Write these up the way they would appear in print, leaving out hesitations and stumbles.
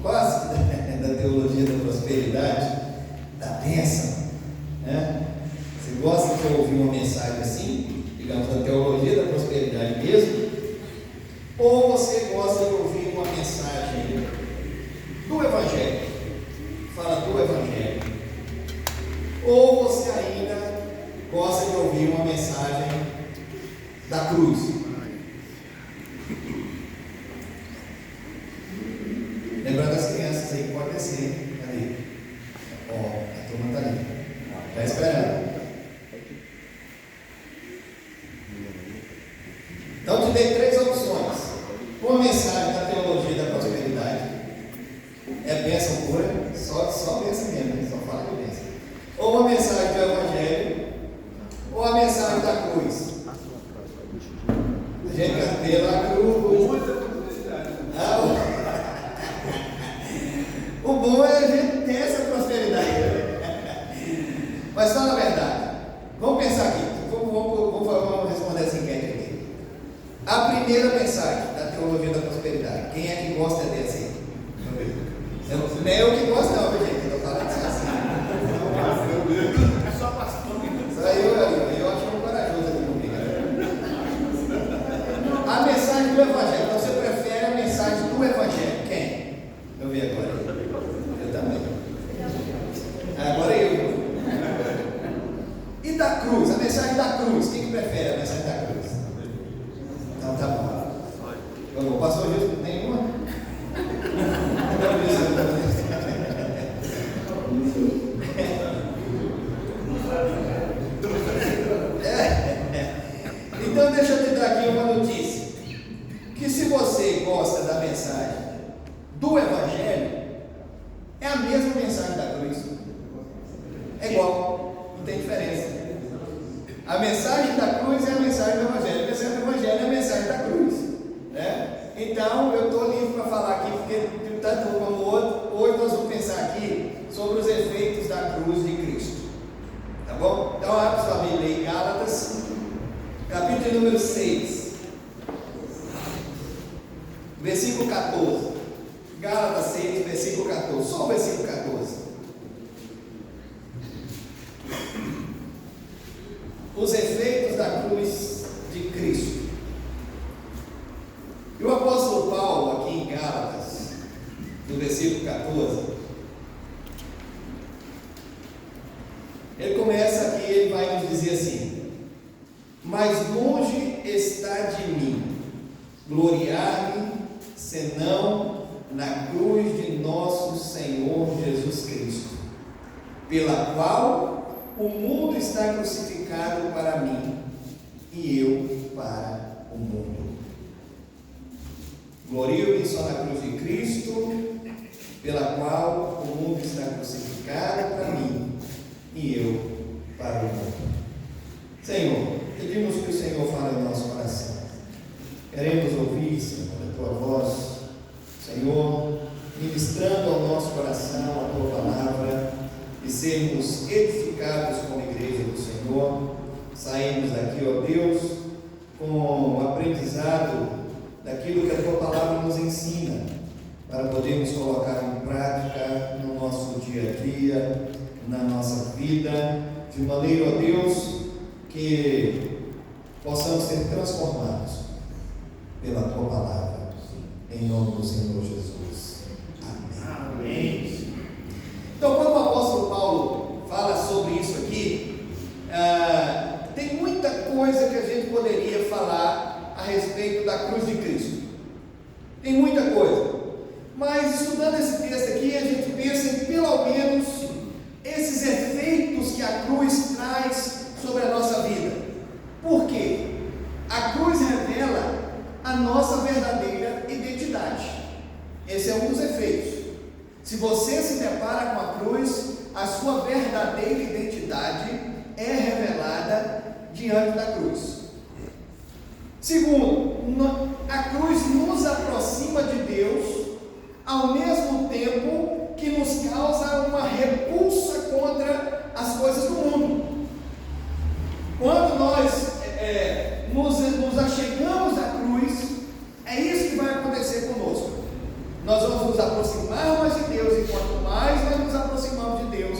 quase da teologia da prosperidade, da bênção, né? Você gosta de ouvir uma mensagem assim, digamos, da teologia da prosperidade mesmo? Ou você gosta de ouvir uma mensagem do Evangelho? Fala do Evangelho. Ou você ainda gosta de ouvir uma mensagem da cruz? Lembrando as crianças aí que pode descer ali. Ó, a turma está ali. Está esperando. Então te dei 3 opções. Uma mensagem da teologia da prosperidade. É bênção pura, só bênção mesmo, né? Só fala de bênção. Ou uma mensagem do Evangelho, ou a mensagem da cruz. A gente quer pela cruz. O bom é a gente ter essa prosperidade. Mas fala a verdade. Vamos pensar aqui. Vamos responder essa enquete aqui. A primeira mensagem da teologia da prosperidade. Quem é que gosta dessa aí? Não é eu que gosto, não, gente. Eu estou falando assim. É só pastor. Eu acho corajoso aqui comigo. A mensagem do Evangelho. Então você prefere a mensagem do Evangelho? Quem? Eu vi agora. Eu também. Agora eu. E da cruz? A mensagem da cruz. Quem que prefere a mensagem da cruz? Então tá bom. O pastor Gilson, nenhuma? Então deixa eu te dar aqui uma notícia. Que se você gosta da mensagem do Evangelho, é a mesma mensagem da cruz. É igual, não tem diferença. A mensagem da cruz é a mensagem do Evangelho. A mensagem do Evangelho é a mensagem da cruz, né? Então eu estou livre para falar aqui, porque tanto um como o outro. Hoje nós vamos pensar aqui sobre os efeitos da cruz de Cristo. Tá bom? Então abre sua Bíblia em Gálatas, capítulo número 6, versículo 14. Gálatas 6, versículo 14. Só o versículo 14. Os efeitos da cruz de Cristo. E o apóstolo Paulo, aqui em Gálatas, no versículo 14, ele começa aqui, ele vai nos dizer assim: mas longe está de mim gloriar-me, senão na cruz de nosso Senhor Jesus Cristo, pela qual o mundo está crucificado para mim e eu para o mundo. Glorio-me só na cruz de Cristo, pela qual o mundo está crucificado para mim e eu para o mundo. Senhor, pedimos que o Senhor fale no nosso coração. Queremos ouvir, Senhor, a Tua voz, Senhor, ministrando ao nosso coração a Tua palavra e sermos edificados como igreja do Senhor. Saímos daqui, ó Deus, com o aprendizado daquilo que a Tua palavra nos ensina, para podermos colocar em prática no nosso dia a dia, na nossa vida, de maneira, ó Deus, que possamos ser transformados pela Tua palavra, em nome do Senhor Jesus. Amém. Amém. Então, quando o apóstolo Paulo fala sobre isso aqui, tem muita coisa que a gente poderia falar a respeito da cruz de Cristo. Tem muita coisa. Mas estudando esse texto aqui, a gente pensa em pelo menos esses efeitos que a cruz traz sobre a nossa vida. Por quê? A cruz revela a nossa verdadeira identidade. Esse é um dos efeitos. Se você se depara com a cruz, a sua verdadeira identidade é revelada diante da cruz. Segundo, a cruz nos aproxima de Deus, ao mesmo tempo que nos causa uma repulsa contra as coisas do mundo. Quando nós nos achegamos à cruz, é isso que vai acontecer conosco. nós vamos nos aproximar mais de Deus, e quanto mais nós nos aproximamos de Deus,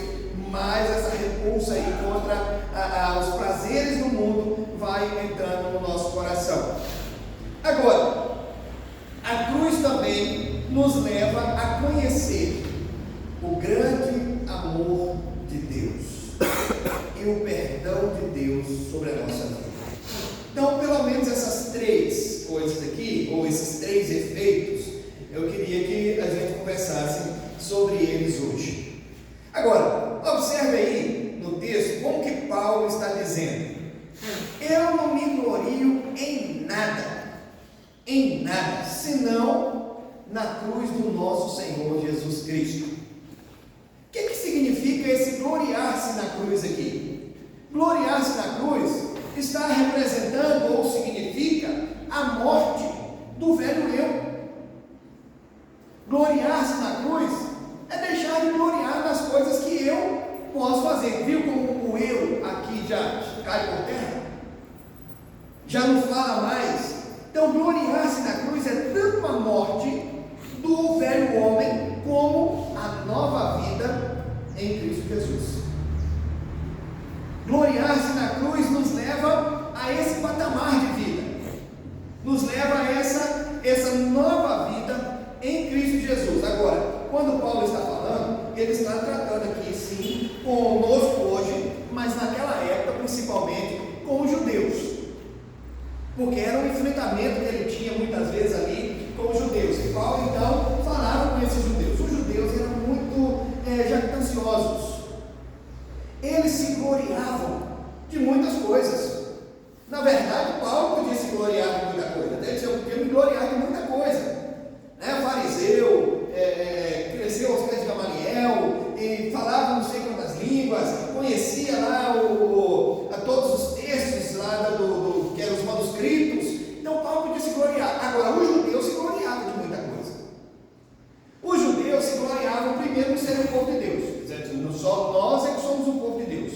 mais essa repulsa aí contra os prazeres do mundo vai entrando no nosso coração. Agora, a cruz também nos leva a conhecer o grande amor de Deus e o perdão de Deus sobre a nossa vida. Então, pelo menos essas três coisas aqui, ou esses três efeitos, eu queria que a gente conversasse sobre eles hoje. Agora, observe aí no texto como que Paulo está dizendo: eu não me glorio em nada, senão na cruz do nosso Senhor Jesus Cristo. O que significa esse gloriar-se na cruz aqui? Gloriar-se na cruz está representando ou significa a morte do velho eu. Gloriar-se na cruz é deixar de gloriar nas coisas que eu posso fazer. Viu como o eu aqui já cai por terra? Já não fala mais. Então, gloriar-se na cruz é tanto a morte do velho homem como a nova vida em Cristo Jesus. Gloriar-se na cruz nos leva a esse patamar de vida, nos leva a essa nova vida em Cristo Jesus. Agora, quando Paulo está falando, ele está tratando aqui sim conosco hoje, mas naquela época principalmente com os judeus, porque era um enfrentamento que ele tinha muitas vezes ali com os judeus, e Paulo então falava com esses judeus. Os judeus eram muito jactanciosos, eles se gloriavam de muitas coisas. Na verdade, Paulo podia se gloriar de muita coisa, ele disse: eu podia me gloriar de muita coisa, fariseu, cresceu aos pés de Gamaliel, e falava não sei quantas línguas, conhecia lá todos os textos lá que eram os manuscritos. Então Paulo podia se gloriar. Agora, os judeus se gloriavam de muita coisa. Os judeus se gloriavam primeiro de serem o povo de Deus, dizendo: só nós é que somos o povo de Deus,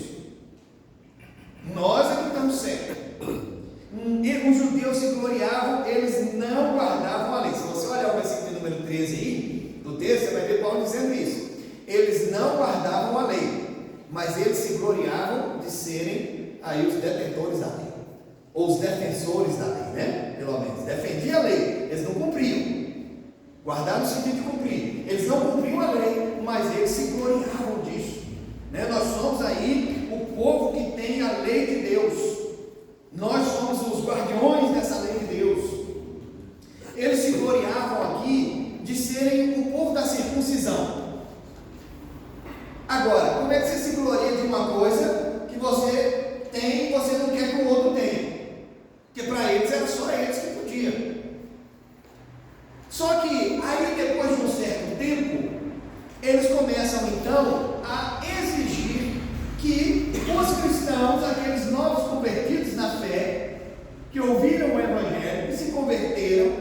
nós é que estamos certos. E os judeus se gloriavam, eles não guardavam a lei. Se você olhar o versículo número 13 aí, do texto, você vai ver Paulo dizendo isso. Eles não guardavam a lei, mas eles se gloriavam de serem aí os detentores da lei, ou os defensores da lei, né? Pelo menos, defendiam a lei, eles não cumpriam. Guardar no sentido de cumprir, eles não cumpriam a lei, mas eles se gloriavam disso, né? Nós somos aí o povo que tem a lei de Deus, nós somos os guardiões dessa lei de Deus. Eles se gloriavam aqui de serem o povo da circuncisão. Agora, como é que você se gloria de uma coisa que você tem e você não quer que o outro tenha? Porque para eles era só eles que podiam. Só que aí, depois de um certo tempo, eles começam então a exigir que os cristãos, aqueles novos convertidos na fé, que ouviram o Evangelho, que se converteram,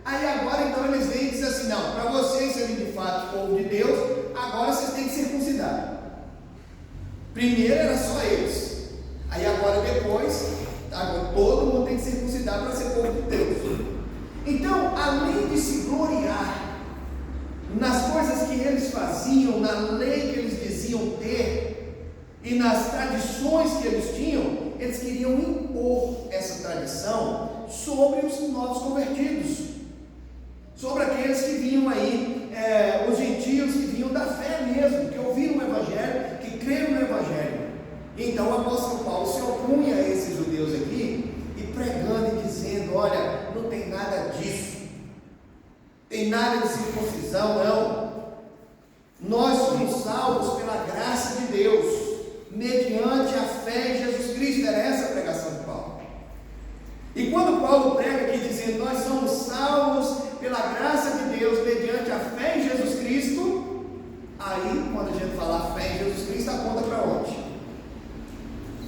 aí agora então eles vêm e dizem assim: não, para vocês serem de fato povo de Deus, agora vocês têm que circuncidar. Primeiro era só eles, aí agora depois, agora todo mundo tem que circuncidar para ser povo de Deus. Então, além de se gloriar nas coisas que eles faziam, na lei que eles diziam ter e nas tradições que eles tinham, eles queriam impor essa tradição sobre os novos convertidos, sobre aqueles que vinham aí, os gentios que vinham da fé mesmo, que ouviram o Evangelho, que creram no Evangelho. Então o apóstolo Paulo se opunha a esses judeus aqui, e pregando e dizendo: olha, não tem nada disso, tem nada de circuncisão, não. Nós somos salvos pela graça de Deus, mediante a fé em Jesus Cristo. Era essa a pregação de Paulo. E quando Paulo prega aqui dizendo: nós somos salvos pela graça de Deus, mediante a fé em Jesus Cristo, aí quando a gente fala fé em Jesus Cristo, aponta para onde?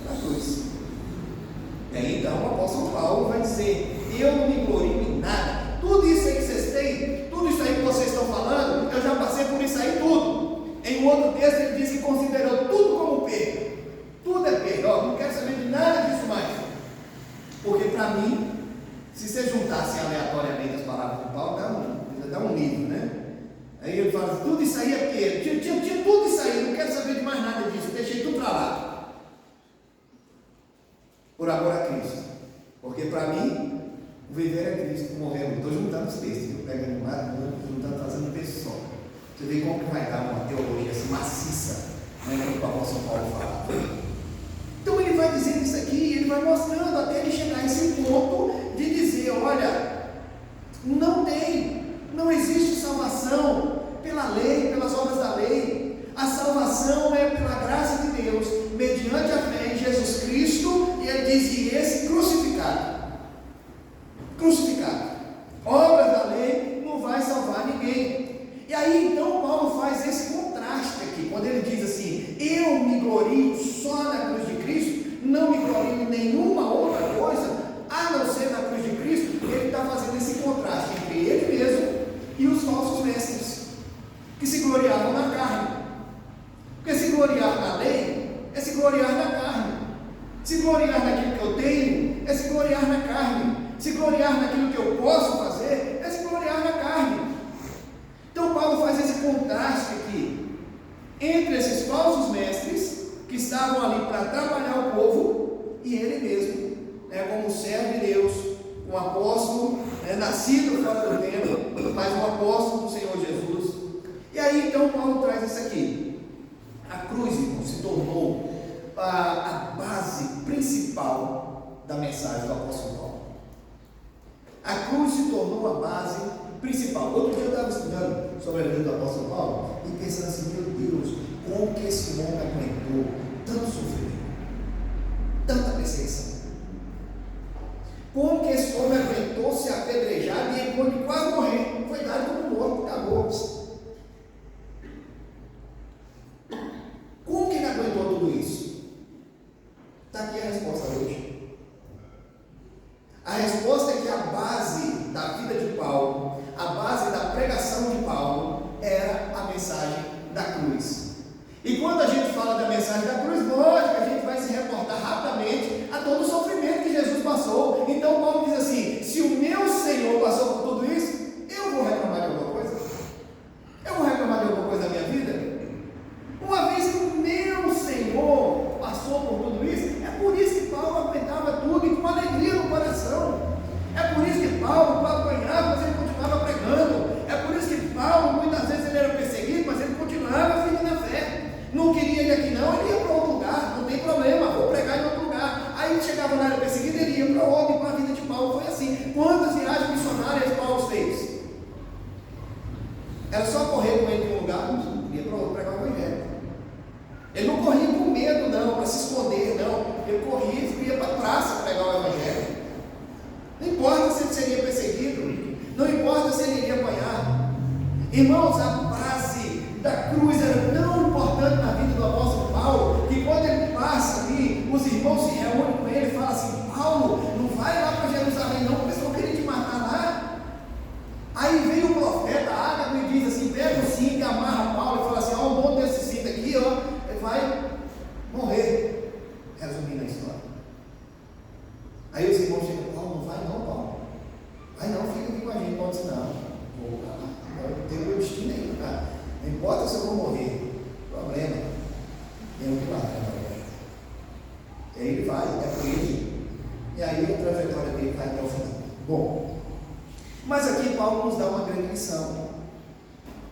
Para a cruz. E aí então o apóstolo Paulo vai dizer: eu não me glorio em nada. Tudo isso aí que vocês têm, tudo isso aí que vocês estão falando, eu já passei por isso aí tudo. Em um outro texto ele diz que considerou tudo como perda. Tudo é perda. Não quero saber de nada disso mais. Porque para mim, se você juntasse aleatoriamente as palavras de Paulo, dá um livro, né? fala, tudo isso aí é porque tinha tudo isso aí, não quero saber de mais nada disso, deixei tudo para lá. Por amor a Cristo. Porque para mim, o viver é Cristo, morrer. Eu estou juntando os textos, eu pego no lado, juntando, fazendo um texto só. Você vê como que vai dar uma teologia assim, maciça, né, que o apóstolo Paulo fala. Então ele vai dizendo isso aqui, ele vai mostrando até ele chegar a esse ponto de dizer, olha, não existe salvação pela lei, pelas obras da lei. A salvação é pela graça de Deus, mediante a fé em Jesus Cristo, e ele diz, e esse crucificado. Obras da lei não vai salvar ninguém. E aí então Paulo faz esse contraste aqui, quando ele diz assim, eu me glorio só na cruz de Cristo, não me glorio em nenhuma outra coisa, a não ser na cruz de Cristo. Ele está fazendo esse contraste entre ele mesmo e os falsos mestres, que se gloriavam na carne. Porque se gloriar na lei, é se gloriar na carne. Se gloriar naquilo que eu tenho, é se gloriar na carne. Se gloriar naquilo que eu posso fazer, é se gloriar na carne. Então Paulo faz esse contraste aqui, entre esses falsos mestres, que estavam ali para atrapalhar o povo, e ele mesmo, como servo de Deus, um apóstolo, nascido fora do templo, mas um apóstolo do Senhor Jesus. E aí então Paulo traz isso aqui. A cruz, irmão, se tornou a base principal da mensagem do apóstolo Paulo. A cruz se tornou a base principal. Outro dia eu estava estudando sobre a vida do apóstolo Paulo e pensando assim, meu Deus, como que esse homem aguentou tanto sofrimento, tanta perseguição? Como que esse homem aguentou ser apedrejado e ele quase morrer? Foi dado como morto, acabou. Como que ele aguentou tudo isso? Está aqui a resposta hoje. A resposta é que a base da vida de Paulo, a base da pregação de Paulo, era a mensagem da cruz. E quando a gente fala da mensagem da cruz, lógico, a gente vai se reportar rapidamente a todo o sofrimento que Jesus passou. Então Paulo diz assim, se o meu Senhor passou por tudo isso, eu vou reclamar de alguma coisa? Eu vou reclamar de alguma coisa da minha vida? Uma vez que o meu Senhor passou por tudo isso, é por isso que Paulo aguentava tudo e com alegria no coração. É por isso que Paulo apanhava, mas ele continuava pregando. É por isso que Paulo, muitas vezes ele era perseguido, mas ele continuava firme na fé. Não queria ir aqui não, ele ia para outro lugar, não tem problema, vou pregar em outro lugar. Aí chegava na área perseguida, ele ia para outro, e para a vida de Paulo foi assim. Quantas viagens missionárias Paulo fez? Era só correr com ele de um lugar, ia para outro pregar o evangelho. Ele não corria com medo não, para se esconder não, ele corria e ia para a praça pregar o evangelho. Não importa se ele seria perseguido, não importa se ele iria apanhar. Irmãos, a base da cruz era tão importante na vida do apóstolo Paulo, que quando ele passa ali, os irmãos se reúnem com ele e falam assim, Paulo, não vai lá para Jerusalém não, porque eles vão querer te matar lá. Aí vem o profeta Ágabo e diz assim, pega o cinto e amarra Paulo e fala assim, o dono desse cinto aqui, ele vai morrer. Resumindo a história. Aí os irmãos chegam, Paulo, não vai não, Paulo. Vai não, fica aqui com a gente. Paulo diz, não, eu tenho meu destino aí, tá? Não importa se eu vou morrer. Problema. Tem que ir lá. E aí ele vai, é preso. E aí a trajetória dele vai até o final. Bom, mas aqui Paulo nos dá uma grande lição.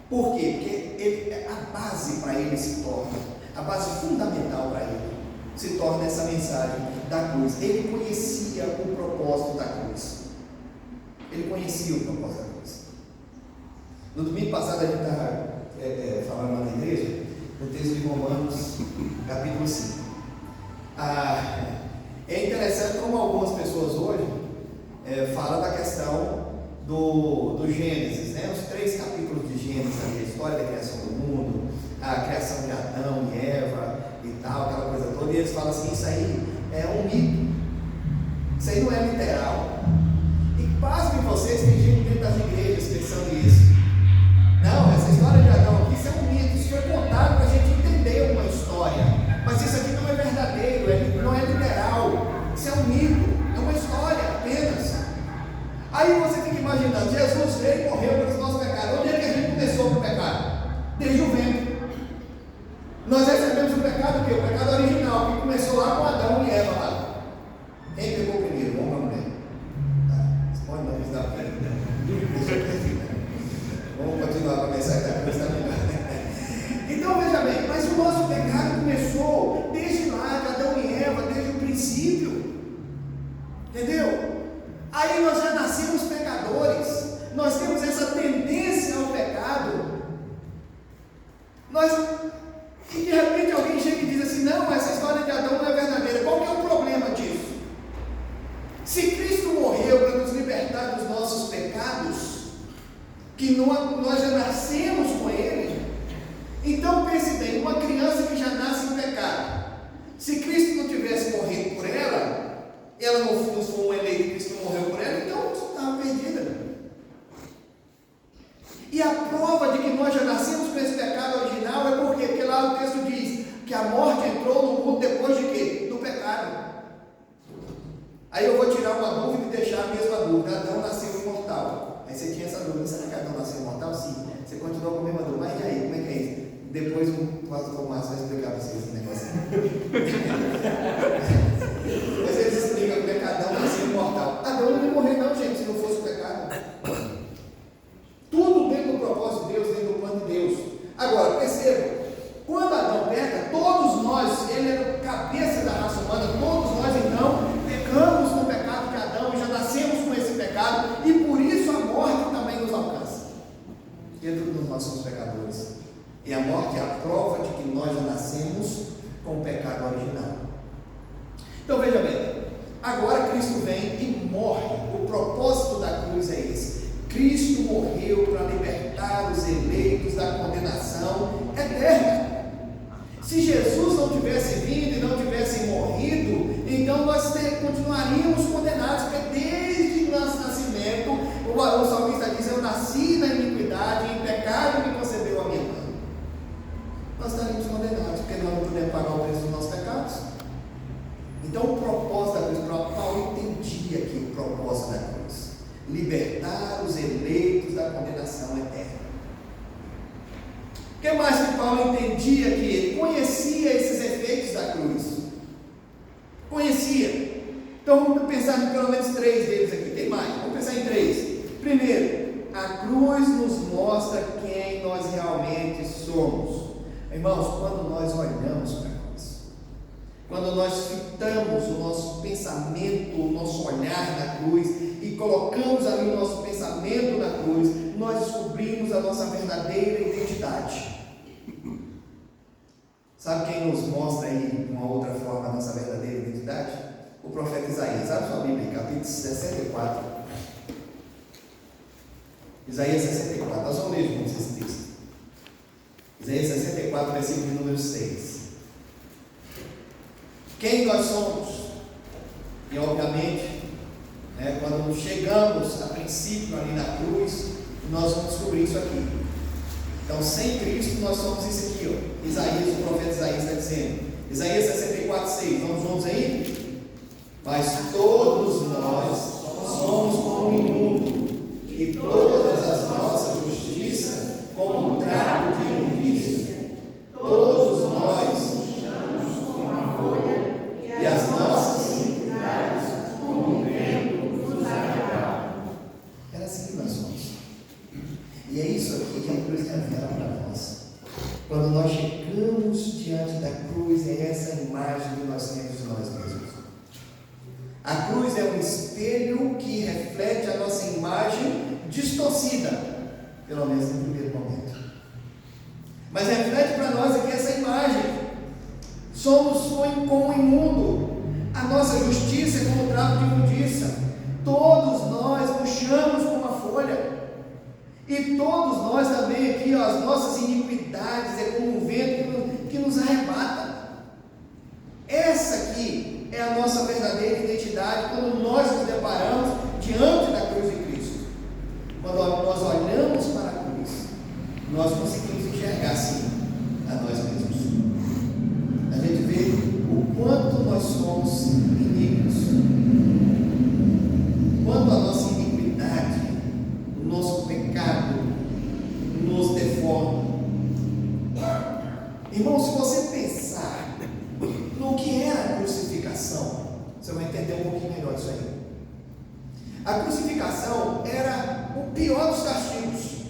Por quê? Porque a base para ele se torna, a base fundamental para ele se torna essa mensagem da cruz. Ele conhecia o propósito da cruz. Ele conhecia o propósito da cruz. No domingo passado a gente estava falando lá na igreja, no texto de Romanos, capítulo 5. É interessante como algumas pessoas hoje falam da questão do Gênesis, né? Os 3 capítulos de Gênesis, a história da criação do mundo, a criação de Adão e Eva e tal, aquela coisa toda, e eles falam assim, isso aí é um mito, isso aí não é literal. E pasmem vocês, tem gente dentro das igrejas pensando isso. Não, essa história de Adão aqui, isso é um mito, isso foi contado para a gente entender uma história, mas isso aqui não é verdadeiro, não é literal, isso é um mito, é uma história apenas. Aí você fica imaginando, Jesus veio e morreu pelos nossos pecados. Onde é que a gente começou com o pecado? Nós recebemos o pecado, o quê? O pecado original, que começou lá com Adão e Eva lá. Quem pegou primeiro, o homem ou a mulher? Você pode não me dar Vamos continuar com a mensagem da cruz, está melhor. Então veja bem, mas o nosso pecado começou desde lá, de Adão e Eva, desde o princípio. Entendeu? Aí nós já nascemos pecadores. Nós temos essa tendência ao pecado. E de repente alguém chega e diz assim: não, essa história de Adão não é verdadeira. Qual que é o problema disso? Se Cristo morreu para nos libertar dos nossos pecados, que nós já nascemos com Ele, então pense bem, uma criança que já nasce em pecado, se Cristo não tivesse morrido por ela não foi um eleito, Cristo não morreu por ela, então estava perdida. E a prova de que nós já nascemos com esse pecado original é por quê? Porque lá o texto diz que a morte entrou no mundo depois de quê? Do pecado. Aí eu vou tirar uma dúvida e deixar a mesma dúvida. Adão nasceu imortal. Aí você tinha essa dúvida: será que Adão nasceu imortal? Sim. Você continua com a mesma dúvida. Mas e aí, como é que é isso? Depois o pastor Márcio vai explicar para vocês esse negócio. Mas eles explicam como é que Adão nasceu imortal. Adão não ia morrer não, gente, se não fosse o pecado. Tudo dentro do propósito de Deus, dentro do plano de Deus. Agora, perceba, quando Adão peca, todos nós, ele era o cabeça da raça humana, todos nós então pecamos no pecado de Adão e já nascemos com esse pecado, e por isso a morte também nos alcança. Dentro dos nós somos pecadores. E a morte é a prova de que nós já nascemos com o pecado original. Então veja bem, agora Cristo vem e morre. O propósito da cruz é esse. Cristo morreu para libertar os eleitos da condenação eterna. Se Jesus não tivesse vindo e não tivesse morrido, então nós continuaríamos condenados, porque desde o nosso nascimento, o salmista diz: eu nasci na iniquidade, em pecado me concebeu a minha mãe. Nós estaríamos condenados, porque nós não podemos pagar o preço dos nossos pecados. Então o propósito da cruz, Paulo entendia que o propósito da cruz: libertar os eleitos da condenação eterna. O que mais que Paulo entendia? Que ele conhecia esses efeitos da cruz. Conhecia. Então vamos pensar em pelo menos 3 deles aqui. Tem mais, vamos pensar em 3. Primeiro, a cruz nos mostra quem nós realmente somos. Irmãos, quando nós olhamos para a cruz, quando nós fitamos o nosso pensamento, o nosso olhar na cruz e colocamos ali o nosso pensamento na cruz, nós descobrimos a nossa verdadeira identidade. Sabe quem nos mostra aí de uma outra forma a nossa verdadeira identidade? O profeta Isaías. Abre sua Bíblia, capítulo 64. Isaías 64, nós vamos ler juntos esse texto. Isaías 64, versículo de número 6. Quem nós somos? E obviamente, quando chegamos a princípio ali na cruz, nós vamos descobrir isso aqui. Então, sem Cristo, nós somos isso aqui, ó. Isaías, o profeta Isaías está dizendo. Isaías 64, 6. Vamos juntos aí? Mas todos nós somos como um imundo, e todas as nossas justiças como um trapo de imundícia. Todos nós somos como uma folha, e as nossas iniquidades como um vento nos arrebata. Era assim que nós somos. E é isso aqui que a cruz revela para nós. Quando nós chegamos diante da cruz, é essa imagem que nós temos de nós mesmos. A cruz é um espelho que reflete a nossa imagem distorcida, pelo menos no primeiro momento. Mas reflete para nós aqui essa imagem. Somos como um imundo. A nossa justiça é como um trapo de imundícia. Todos nós murchamos como uma folha. E todos nós também aqui, ó, as nossas iniquidades é como um vento que nos arrebata. Essa aqui é a nossa verdadeira identidade quando nós nos deparamos diante da cruz de Cristo. Quando nós olhamos para a cruz, nós conseguimos enxergar sim a nós mesmos. A gente vê o quanto nós somos inimigos, quanto a nossa iniquidade, o nosso pecado nos deforma. Irmão, se você pensar no que era a crucificação, você vai entender um pouquinho melhor isso aí. A crucificação era o pior dos castigos,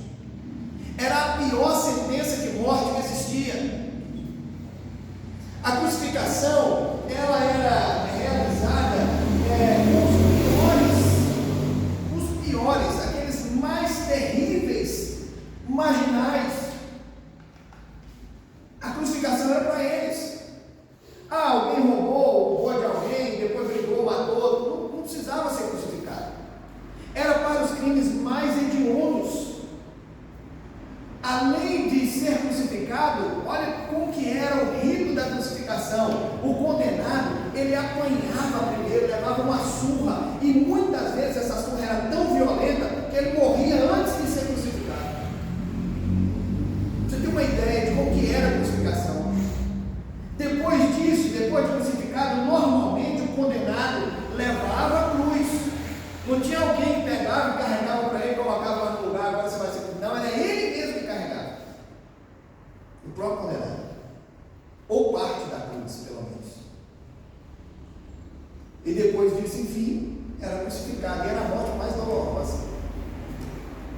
era a pior sentença de morte que existia. A crucificação, ela era realizada com os piores, aqueles mais terríveis, marginais. A crucificação era para eles. Alguém roubou o boi de alguém, depois brigou, matou, não precisava ser crucificado. Era para os crimes mais hediondos. Além de ser crucificado, olha como que era o rito da crucificação. O condenado, ele apanhava primeiro, levava uma surra, e muitas vezes essa surra era tão violenta que ele morria antes de ser crucificado. Você tem uma ideia de como que era a crucificação? Depois disso, depois de crucificado, normalmente o condenado levava a cruz. Não tinha alguém que pegava e carregava para ele, colocava lá no lugar, agora você vai ser. Não, era ele mesmo que carregava. O próprio condenado. Ou parte da cruz, pelo menos. E depois disso, enfim, era crucificado. E era a morte mais dolorosa.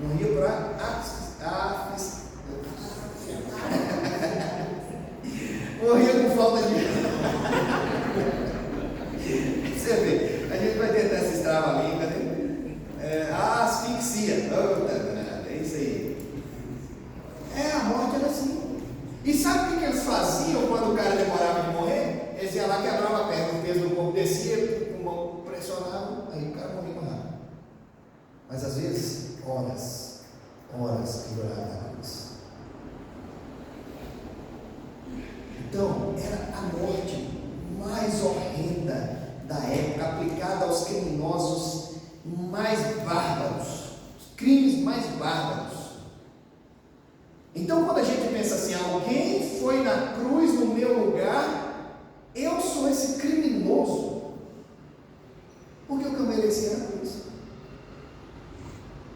Morria para morria com falta de. Você vê, a gente vai tentar essa trava-língua, né? A asfixia. É isso aí. A morte era assim. E sabe o que eles faziam quando o cara demorava de morrer? Eles iam lá, quebravam a perna, o peso do corpo descia, o mão pressionava, aí o cara morria mais rápido. Mas às vezes, horas pendurado na cruz. Então, era a morte mais horrenda da época, aplicada aos criminosos mais bárbaros, os crimes mais bárbaros. Então, quando a gente pensa assim, alguém foi na cruz no meu lugar, eu sou esse criminoso, porque o que eu merecia na cruz.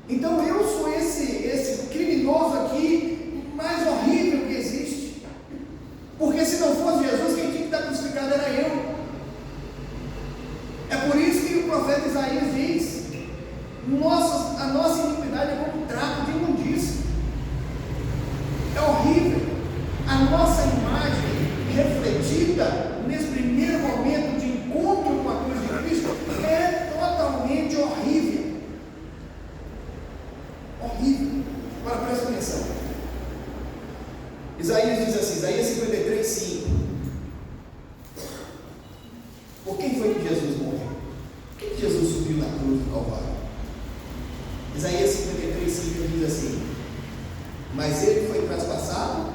Então, eu sou esse criminoso aqui mais horrível que existe, porque se não fosse Jesus, quem tinha que estar crucificado era eu. É por isso que o profeta Isaías diz: a nossa iniquidade é como um trapo de imundícia. É horrível. A nossa imagem refletida nesse primeiro momento de encontro com a cruz de Cristo é totalmente horrível. Horrível. Agora presta atenção. Isaías diz assim, Isaías 53, 5. Por quem foi que Jesus morreu? Por que Jesus subiu na cruz do Calvário? Isaías 53, 5 diz assim: mas ele foi traspassado,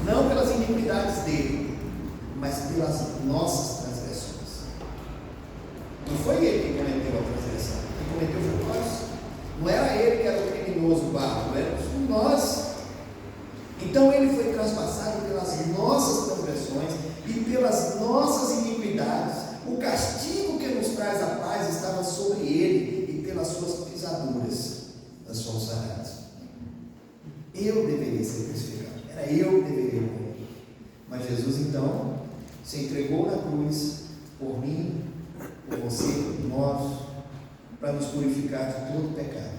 não pelas iniquidades dele, mas pelas nossas transgressões. Não foi ele que cometeu a transgressão, quem cometeu foi nós. Não era ele que era o criminoso bárbaro, éramos nós. Então ele foi traspassado pelas nossas transgressões e pelas nossas iniquidades. O castigo que nos traz a paz estava sobre ele, e pelas suas pisaduras nós somos sarados. Eu deveria ser crucificado, era eu que deveria morrer. Mas Jesus então se entregou na cruz por mim, por você, por nós, para nos purificar de todo pecado.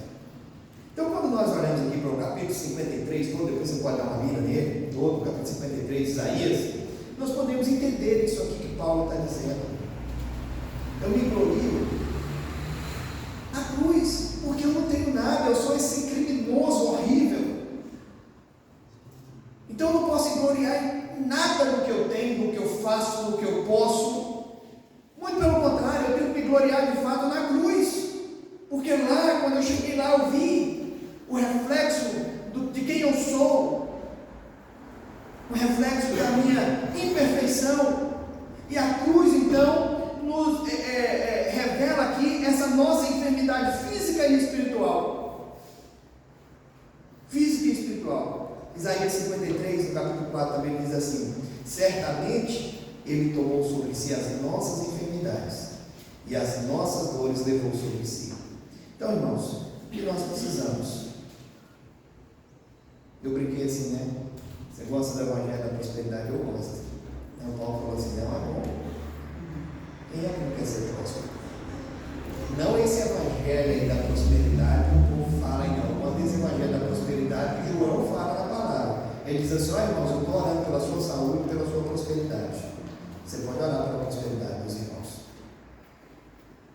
Então, quando nós olhamos aqui para o capítulo 53, todo, depois você pode dar uma lida nele, todo o capítulo 53 de Isaías, nós podemos entender isso aqui que Paulo está dizendo. Eu me glorio na cruz, porque eu não tenho nada, eu sou esse criminoso horrível. Então eu não posso gloriar em nada do que eu tenho, do que eu faço, do que eu posso. Muito pelo contrário, eu tenho que me gloriar de fato na cruz, porque lá, quando eu cheguei lá, eu vi o reflexo de quem eu sou, o reflexo da minha imperfeição. E a cruz então nos revela aqui essa nossa enfermidade física e espiritual. Física e espiritual. Isaías 53, no capítulo 4, também diz assim: certamente ele tomou sobre si as nossas enfermidades e as nossas dores levou sobre si. Então, irmãos, o que nós precisamos? Eu brinquei assim, né? Você gosta do evangelho da prosperidade? Eu gosto. Então Paulo falou assim, não é bom. Quem é que não quer ser próspero? Não esse evangelho aí da prosperidade que o povo fala aí não. Quando esse evangelho da prosperidade que João fala na palavra. Ele diz assim, olha irmãos, eu estou orando pela sua saúde e pela sua prosperidade. Você pode orar pela prosperidade dos irmãos.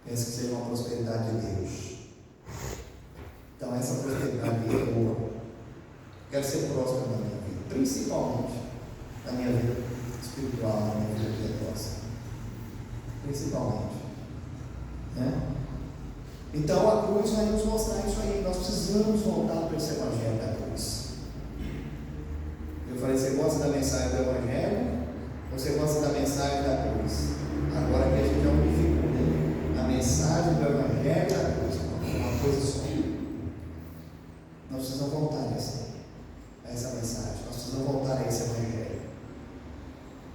Pensa que seja uma prosperidade de Deus. Então essa prosperidade é boa. Quero ser próspero na minha vida, principalmente na minha vida espiritual, na minha vida piedosa. Principalmente. Né? Então a cruz vai nos mostrar isso aí. Nós precisamos voltar para esse evangelho da cruz. Eu falei, você gosta da mensagem do evangelho? Ou você gosta da mensagem da cruz? Agora que a gente já unificou, né? A mensagem do evangelho da cruz é uma coisa só. Nós precisamos voltar a essa mensagem. Nós precisamos voltar a esse evangelho.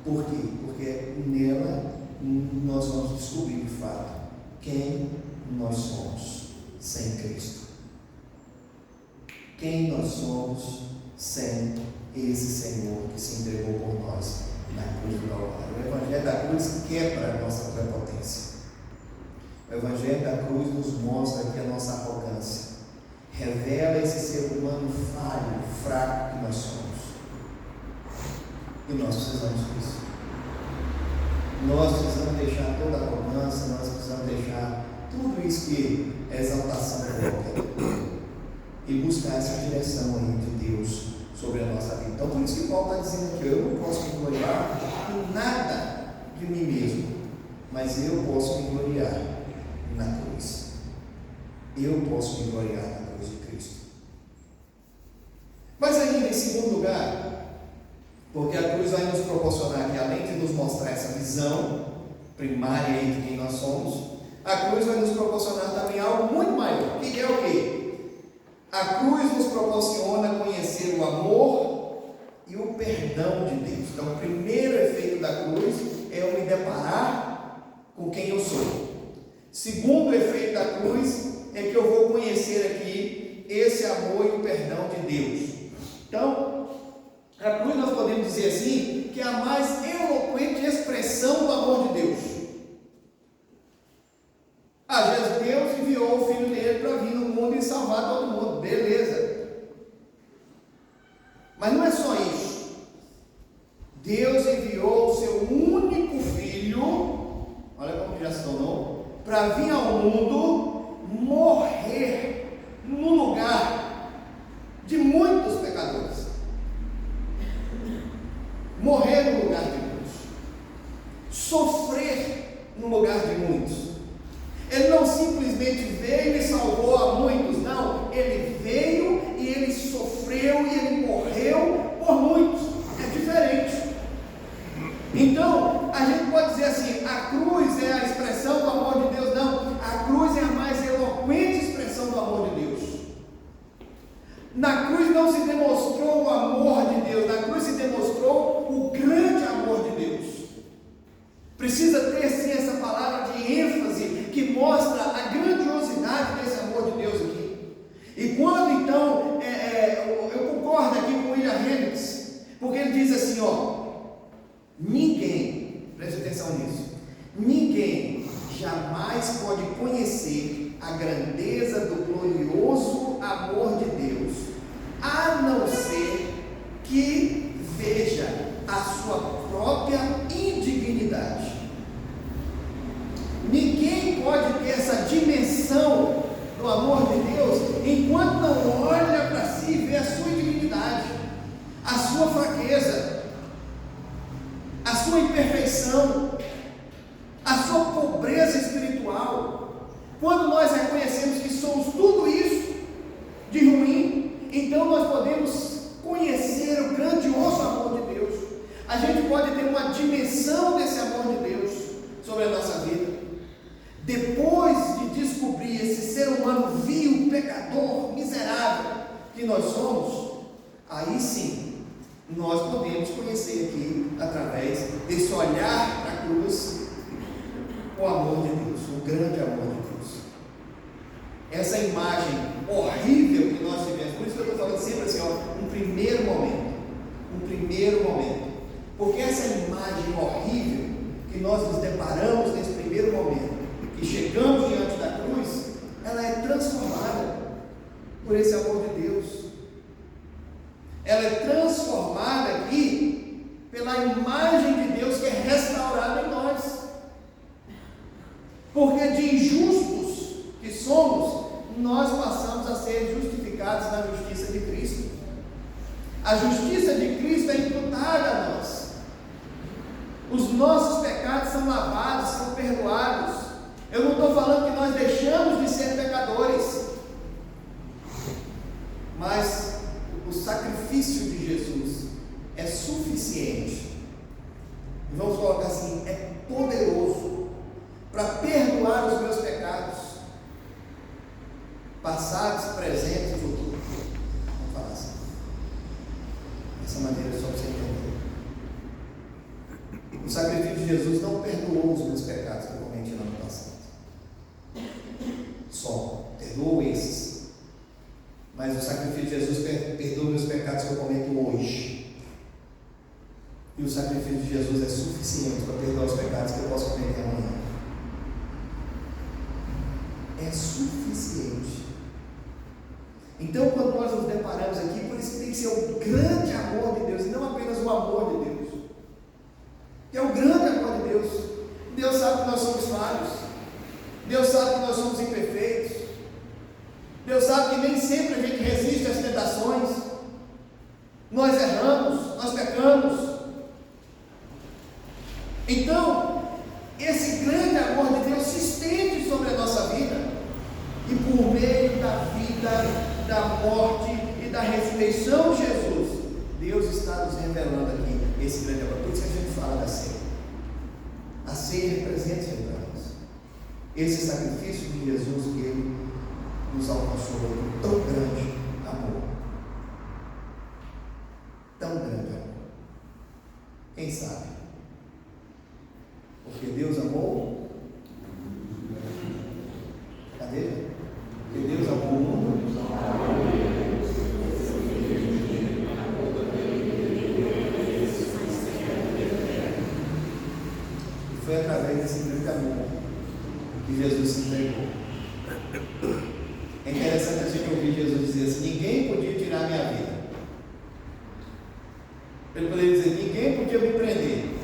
Por quê? Porque nela nós vamos descobrir de fato quem nós somos sem Cristo. Quem nós somos sem esse Senhor que se entregou por nós na cruz do Calvário. O evangelho da cruz quebra a nossa prepotência. O evangelho da cruz nos mostra que a nossa arrogância revela esse ser humano falho, fraco que nós somos. E nós precisamos disso. Nós precisamos deixar toda a arrogância, nós precisamos deixar tudo isso que é exaltação própria e buscar essa direção aí de Deus sobre a nossa vida. Então por isso que Paulo está dizendo que eu não posso me gloriar em nada de mim mesmo, mas eu posso me gloriar na cruz. Eu posso me gloriar na cruz de Cristo. Mas ainda em segundo lugar, porque a cruz vai nos proporcionar que além de nos mostrar essa visão primária aí de quem nós somos, a cruz vai nos proporcionar também algo muito maior, que é o quê? A cruz nos proporciona conhecer o amor e o perdão de Deus. Então o primeiro efeito da cruz é eu me deparar com quem eu sou. Segundo efeito da cruz é que eu vou conhecer aqui esse amor e o perdão de Deus. Então, a cruz nós podemos dizer assim, que é a mais eloquente expressão do amor de Deus. Às vezes Deus enviou o Filho dele para vir no mundo e salvar todo mundo, beleza. Mas não é só isso. Deus enviou o seu único Filho, olha como já se tornou, para vir ao mundo morrer no lugar de muitos pecadores. Morrer no lugar de muitos. Sofrer no lugar de muitos. Ele não simplesmente veio e salvou a muitos, não. Ele veio e ele sofreu e ele morreu por muitos. É diferente. Então, a gente pode dizer assim, a cruz é a expressão do amor de Deus. Não, a cruz é a mais eloquente expressão do amor de Deus. Na cruz não se demonstrou o amor de Deus, na cruz se demonstrou o grande amor de Deus. Precisa ter sim essa palavra de ênfase que mostra a grandiosidade desse amor de Deus aqui. E quando então, eu concordo aqui com William Hendricks, porque ele diz assim, ninguém, preste atenção nisso, ninguém jamais pode conhecer a grandeza do glorioso amor de Deus, a não ser que veja a sua própria indignidade. Ninguém pode ter essa dimensão do amor de Deus enquanto não olha para si e vê a sua indignidade, a sua fraqueza, a sua imperfeição, a sua pobreza espiritual. Quando nós reconhecemos que somos tudo isso de ruim, então nós podemos conhecer o grandioso amor de Deus. A gente pode ter uma dimensão desse amor de Deus sobre a nossa vida. Depois de descobrir esse ser humano vil, pecador, miserável que nós somos, aí sim nós podemos conhecer aqui, através desse olhar para a cruz, o amor de Deus, o grande amor de Deus. Essa imagem horrível que nós tivemos, por isso que eu estou falando sempre assim, um primeiro momento horrível que nós nos deparamos nesse primeiro momento, que chegamos diante da cruz, ela é transformada por esse amor de Deus. Ela é transformada aqui pela imagem de Deus que é restaurada em nós. Porque de injustos que somos, nós passamos a ser justificados na justiça de Cristo. A justiça de Cristo é imputada a nós. Os nossos pecados são lavados, são perdoados. Eu não estou falando que nós deixamos de ser pecadores, mas o sacrifício de Jesus é suficiente, e vamos colocar assim, é poderoso para perdoar os meus pecados, passados, presentes e futuros. Vamos falar assim, dessa maneira, só para você entender. O sacrifício de Jesus não perdoou os meus pecados que eu cometi no ano passado, só perdoou esses. Mas o sacrifício de Jesus perdoa meus pecados que eu cometo hoje. E o sacrifício de Jesus é suficiente para perdoar os pecados que eu posso cometer amanhã. É suficiente. Então, quando nós nos deparamos aqui, por isso que tem que ser o grande amor de Deus, e não apenas o amor de Deus, que é o grande amor de Deus. Deus sabe que nós somos falhos, Deus sabe que nós somos imperfeitos, Deus sabe que nem sempre a gente resiste às tentações, nós erramos, nós pecamos. Então, esse grande amor de Deus se estende sobre a nossa vida, e por meio da vida, da morte e da ressurreição de Jesus, Deus está nos revelando aqui esse grande amor. Por isso que a gente fala da ceia. A ceia representa isso para nós, esse sacrifício de Jesus que Ele nos alcançou com tão grande amor. Tão grande amor. Quem sabe? Porque Deus amou. Cadê? Porque Deus amou o mundo. E foi através desse grande amor que Jesus se entregou. É interessante a gente ouvir Jesus dizer assim: ninguém podia tirar a minha vida. Ele poderia dizer: ninguém podia me prender,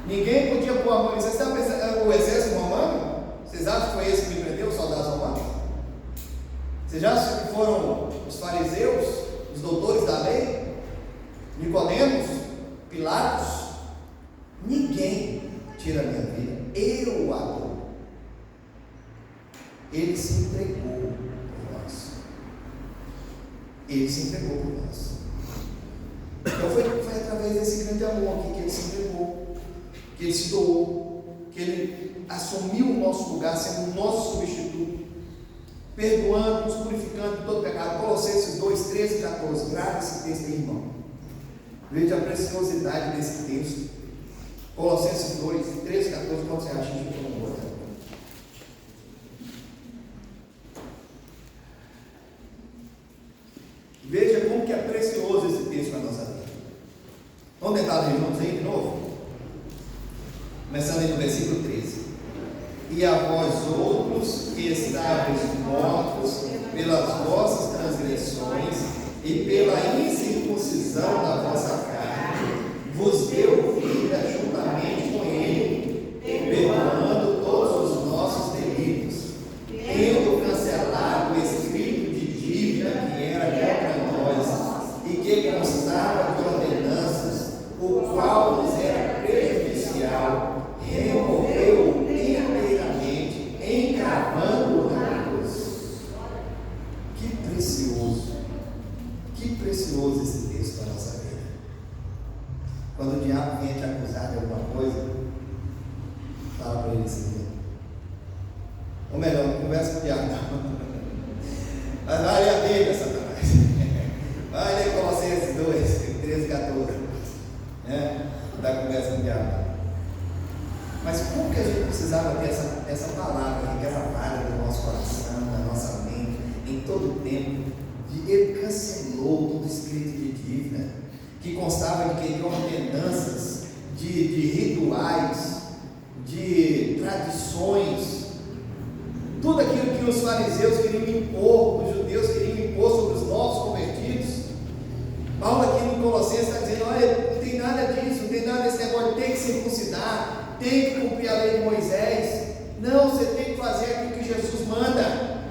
ninguém podia pôr a mão. Vocês sabem o exército romano? Vocês acham que foi esse que me prendeu, os soldados romanos? Vocês acham que foram os fariseus, os doutores da lei, Nicodemos, Pilatos? Ninguém tira a minha vida, eu a dou. Ele se entregou por nós. Ele se entregou por nós. Então foi através desse grande amor aqui que Ele se entregou, que Ele se doou, que Ele assumiu o nosso lugar, sendo o nosso substituto, perdoando, nos purificando de todo pecado. Colossenses 2, 13 e 14. Grave esse texto aí, irmão. Veja a preciosidade desse texto. Colossenses 2, 13 e 14. Quando você acha, a gente toma um outro. Veja como que é precioso esse texto na nossa vida. Vamos tentar ler juntos aí de novo? Começando aí no versículo 13. E a vós outros que estáveis mortos pelas vossas transgressões e pela incircuncisão da vossa carne, vos deu vida juntamente com Ele, perdoando todos os nossos delitos, tendo cancelado o escrito de dívida que era contra nós e que constava de ordenanças, o qual nos era prejudicial, removeu inteiramente, encravando-o na cruz. Que precioso esse texto para a nossa vida. Quando o diabo vem te acusar de alguma coisa, fala para ele assim, ou melhor, não conversa com o diabo, não. Mas vai ler a Bíblia, Satanás. Vai ler Colossenses 2, 13 e 14. Da conversa com o diabo. Mas como que a gente precisava ter essa palavra gravada no nosso coração, na nossa mente, em todo o tempo? Ele cancelou todo escrito de dívida, que constava de ordenanças de rituais, de tradições, tudo aquilo que os fariseus queriam impor, os judeus queriam impor sobre os novos convertidos. Paulo aqui no Colossenses está dizendo: olha, não tem nada disso, não tem nada desse negócio, tem que circuncidar, tem que cumprir a lei de Moisés. Não, você tem que fazer aquilo que Jesus manda,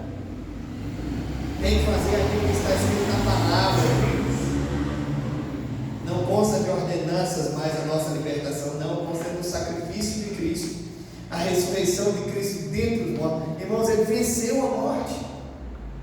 tem que fazer aquilo que está escrito na palavra. Não consta de ordenanças mais a nossa libertação, não, consta do sacrifício de Cristo, a ressurreição de Cristo dentro dos mortos. Irmãos, ele venceu a morte.